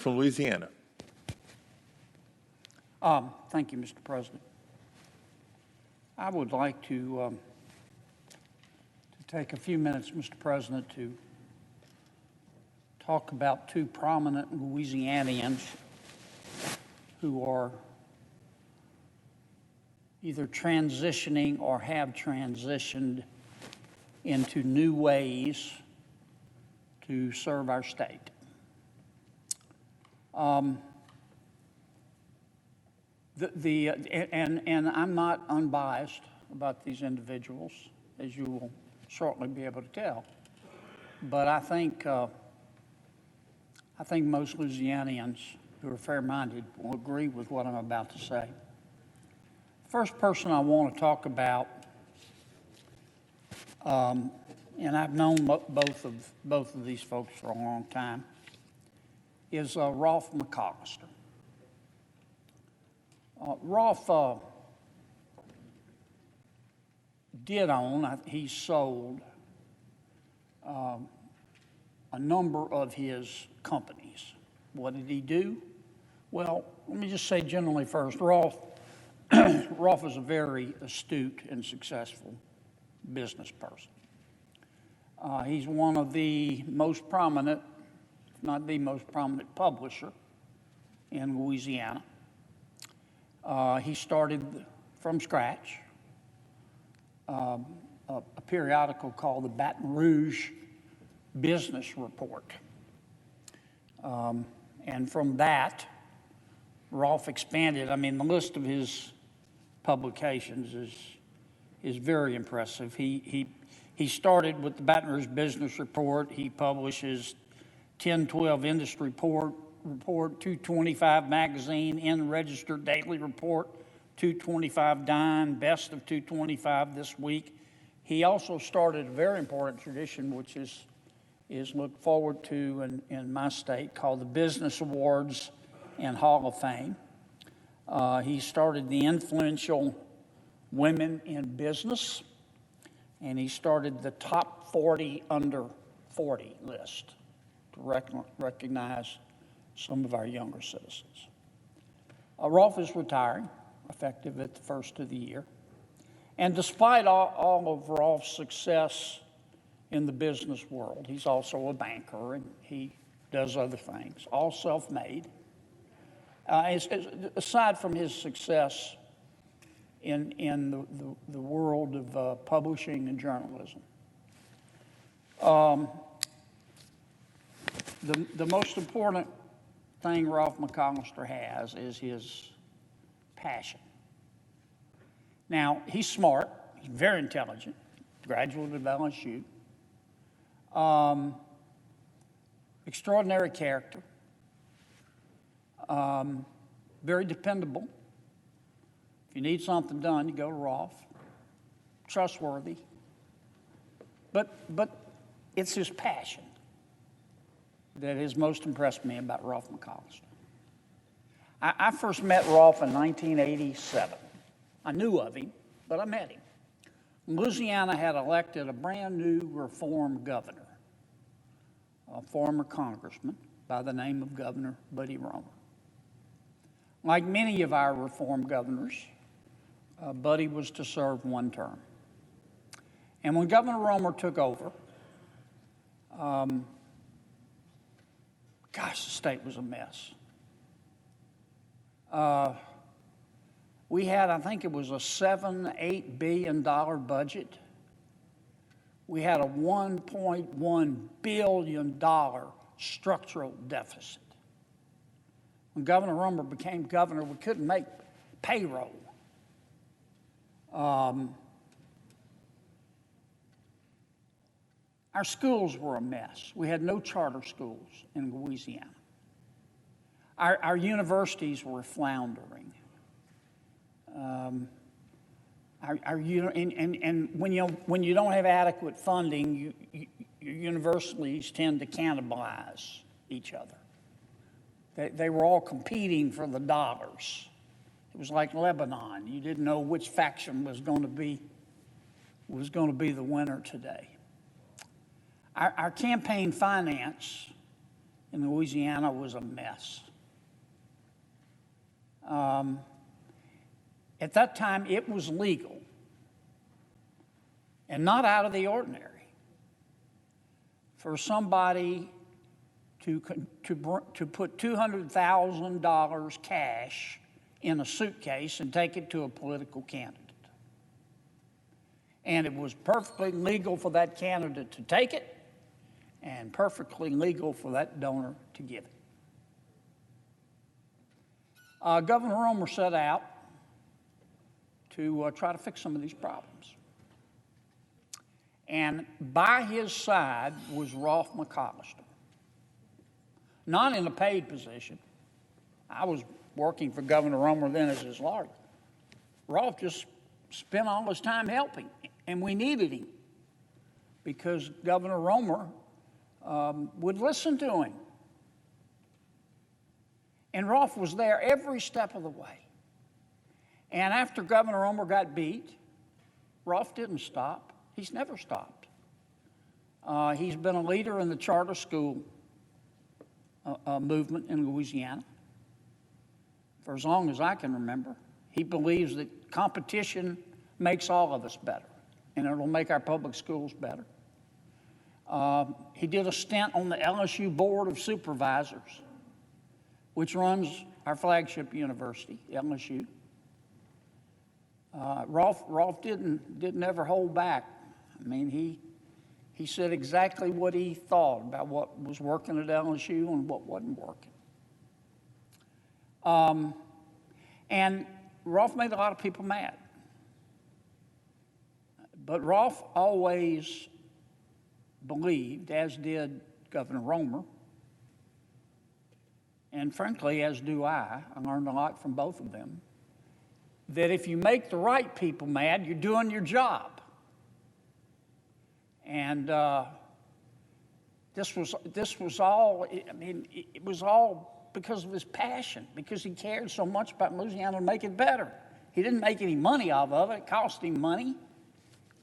from Louisiana. Thank you, Mr. President. I would like to take a few minutes, Mr. President, to talk about two prominent Louisianians who are either transitioning or have transitioned into new ways to serve our state. And I'm not unbiased about these individuals, as you will shortly be able to tell. But I think most Louisianians who are fair-minded will agree with what I'm about to say. First person I want to talk about, and I've known both of these folks for a long time, is Rolf McCollister. Rolf did own, he sold a number of his companies. What did he do? Well, let me just say generally first, Rolf is a very astute and successful business person. He's one of the most prominent, if not the most prominent publisher in Louisiana. He started from scratch a periodical called the Baton Rouge Business Report. And from that, Rolf expanded. I mean, the list of his publications is very impressive. He started with the Baton Rouge Business Report. He publishes 1012 Industry Report, 225 Magazine, In Registered Daily Report, 225 Dine, Best of 225 this week. He also started a very important tradition, which is looked forward to in my state, called the Business Awards and Hall of Fame. He started the influential Women in Business, and he started the top 40 under 40 list to recognize some of our younger citizens. Rolf is retiring, effective at the first of the year. And despite all of Rolf's success in the business world, he's also a banker and he does other things, all self-made. Aside from his success in the world of publishing and journalism, the most important thing Rolf McCollister has is his passion. Now, he's smart, he's very intelligent, graduate of LSU, extraordinary character, very dependable. If you need something done, you go to Rolf. Trustworthy. But it's his passion that has most impressed me about Rolf McCollister. I first met Rolf in 1987. I knew of him, but I met him. Louisiana had elected a brand new reform governor, a former congressman by the name of Governor Buddy Roemer. Like many of our reform governors, Buddy was to serve one term. And when Governor Roemer took over, the state was a mess. We had, I think it was a $7-8 billion budget. We had a $1.1 billion structural deficit. When Governor Roemer became governor, we couldn't make payroll. Our schools were a mess. We had no charter schools in Louisiana. Our universities were floundering. And when you don't have adequate funding, your universities tend to cannibalize each other. They were all competing for the dollars. It was like Lebanon. You didn't know which faction was going to be the winner today. Our campaign finance in Louisiana was a mess. At that time, it was legal and not out of the ordinary for somebody to put $200,000 cash in a suitcase and take it to a political candidate. And it was perfectly legal for that candidate to take it and perfectly legal for that donor to give it. Governor Romer set out to try to fix some of these problems. And by his side was Rolfe McCollister. Not in a paid position. I was working for Governor Romer then as his lawyer. Rolfe just spent all his time helping, and we needed him because Governor Romer would listen to him. And Rolfe was there every step of the way. And after Governor Romer got beat, Rolfe didn't stop. He's never stopped. He's been a leader in the charter school movement in Louisiana for as long as I can remember. He believes that competition makes all of us better, and it'll make our public schools better. He did a stint on the LSU Board of Supervisors, which runs our flagship university, LSU. Rolfe didn't ever hold back. I mean, he said exactly what he thought about what was working at LSU and what wasn't working. And Rolfe made a lot of people mad. But Rolfe always believed, as did Governor Romer, and frankly, as do I learned a lot from both of them, that if you make the right people mad, you're doing your job. And this was all, I mean, it was all because of his passion, because he cared so much about Louisiana to make it better. He didn't make any money off of it. It cost him money.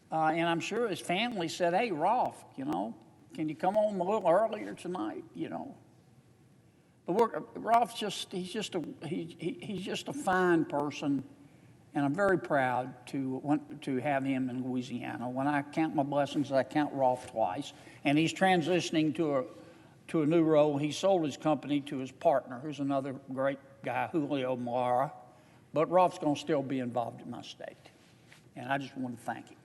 And I'm sure his family said, hey, Rolfe, can you come home a little earlier tonight, But Rolfe's he's just a fine person, and I'm very proud to have him in Louisiana. When I count my blessings, I count Rolfe twice, and he's transitioning to a new role. He sold his company to his partner, who's another great guy, Julio Molara, but Rolfe's going to still be involved in my state, and I just want to thank him.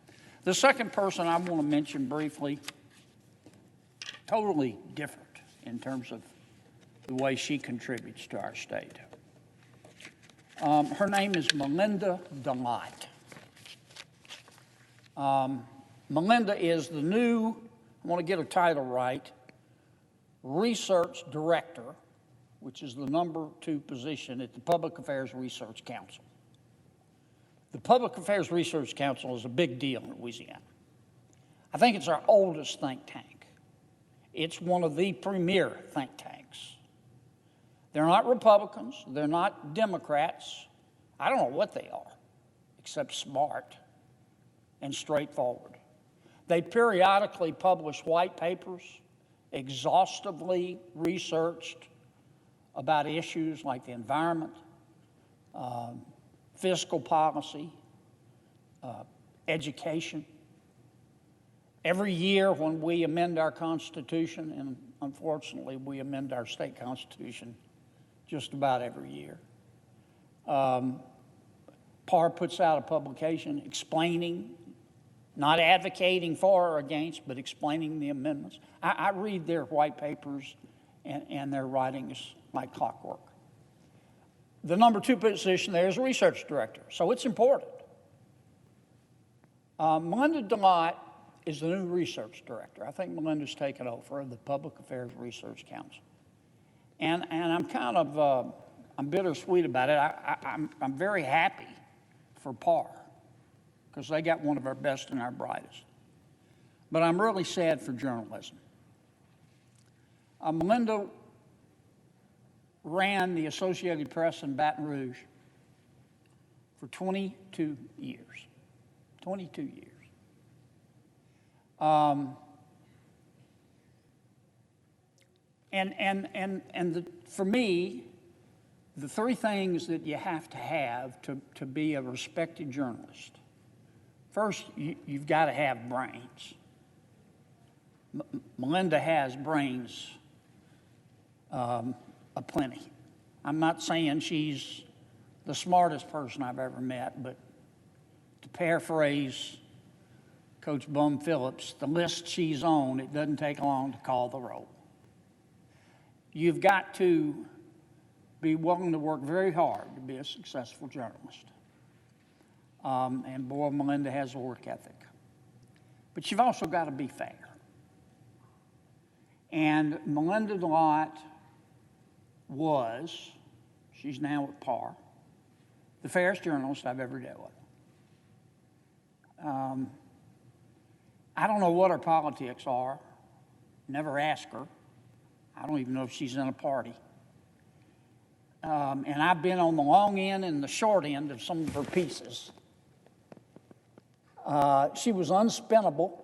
The second person I want to mention briefly, totally different in terms of the way she contributes to our state. Her name is Melinda DeLotte. Melinda is the new, I want to get her title right, Research Director, which is the number 2 position at the Public Affairs Research Council. The Public Affairs Research Council is a big deal in Louisiana. I think it's our oldest think tank. It's one of the premier think tanks. They're not Republicans. They're not Democrats. I don't know what they are, except smart and straightforward. They periodically publish white papers, exhaustively researched about issues like the environment, fiscal policy, education. Every year when we amend our Constitution, and unfortunately we amend our state constitution just about every year, PAR puts out a publication explaining, not advocating for or against, but explaining the amendments. I read their white papers and their writings like clockwork. The number 2 position there is research director, so it's important. Melinda DeLotte is the new research director. I think Melinda's taken over the Public Affairs Research Council. And I'm kind of, I'm bittersweet about it. I'm very happy for PAR because they got one of our best and our brightest. But I'm really sad for journalism. Melinda ran the Associated Press in Baton Rouge for 22 years. 22 years. For me, the three things that you have to be a respected journalist. First, you've got to have brains. Melinda has brains aplenty. I'm not saying she's the smartest person I've ever met, but to paraphrase Coach Bum Phillips, the list she's on, it doesn't take long to call the roll. You've got to be willing to work very hard to be a successful journalist. And boy, Melinda has a work ethic. But you've also got to be fair. And Melinda DeLotte was, she's now at par, the fairest journalist I've ever dealt with. I don't know what her politics are. Never asked her. I don't even know if she's in a party. And I've been on the long end and the short end of some of her pieces. She was unspinnable.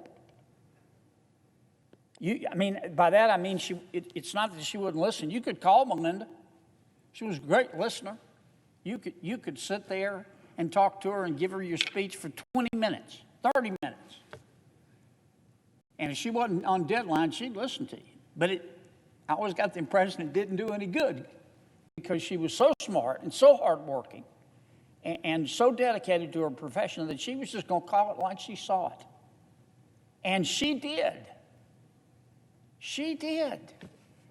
By that I mean it's not that she wouldn't listen. You could call Melinda. She was a great listener. You could sit there and talk to her and give her your speech for 20 minutes, 30 minutes. And if she wasn't on deadline, she'd listen to you. But I always got the impression it didn't do any good because she was so smart and so hardworking and so dedicated to her profession that she was just going to call it like she saw it. And she did. She did.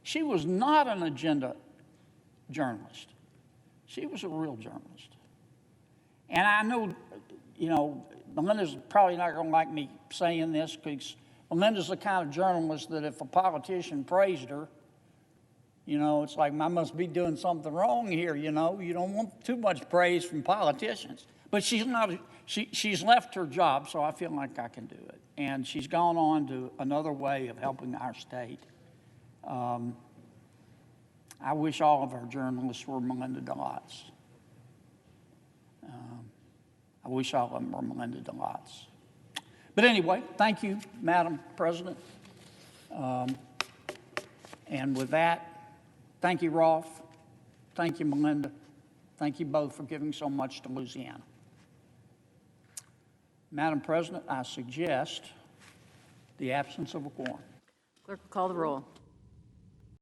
She was not an agenda journalist. She was a real journalist. And I know, Melinda's probably not going to like me saying this because Melinda's the kind of journalist that if a politician praised her, it's like, I must be doing something wrong here, You don't want too much praise from politicians. But she's left her job, so I feel like I can do it. And she's gone on to another way of helping our state. I wish all of our journalists were Melinda DeLotte's. I wish all of them were Melinda DeLotte's. But anyway, thank you, Madam President. And with that, thank you, Rolf. Thank you, Melinda. Thank you both for giving so much to Louisiana. Madam President, I suggest the absence of a quorum. Clerk will call the roll.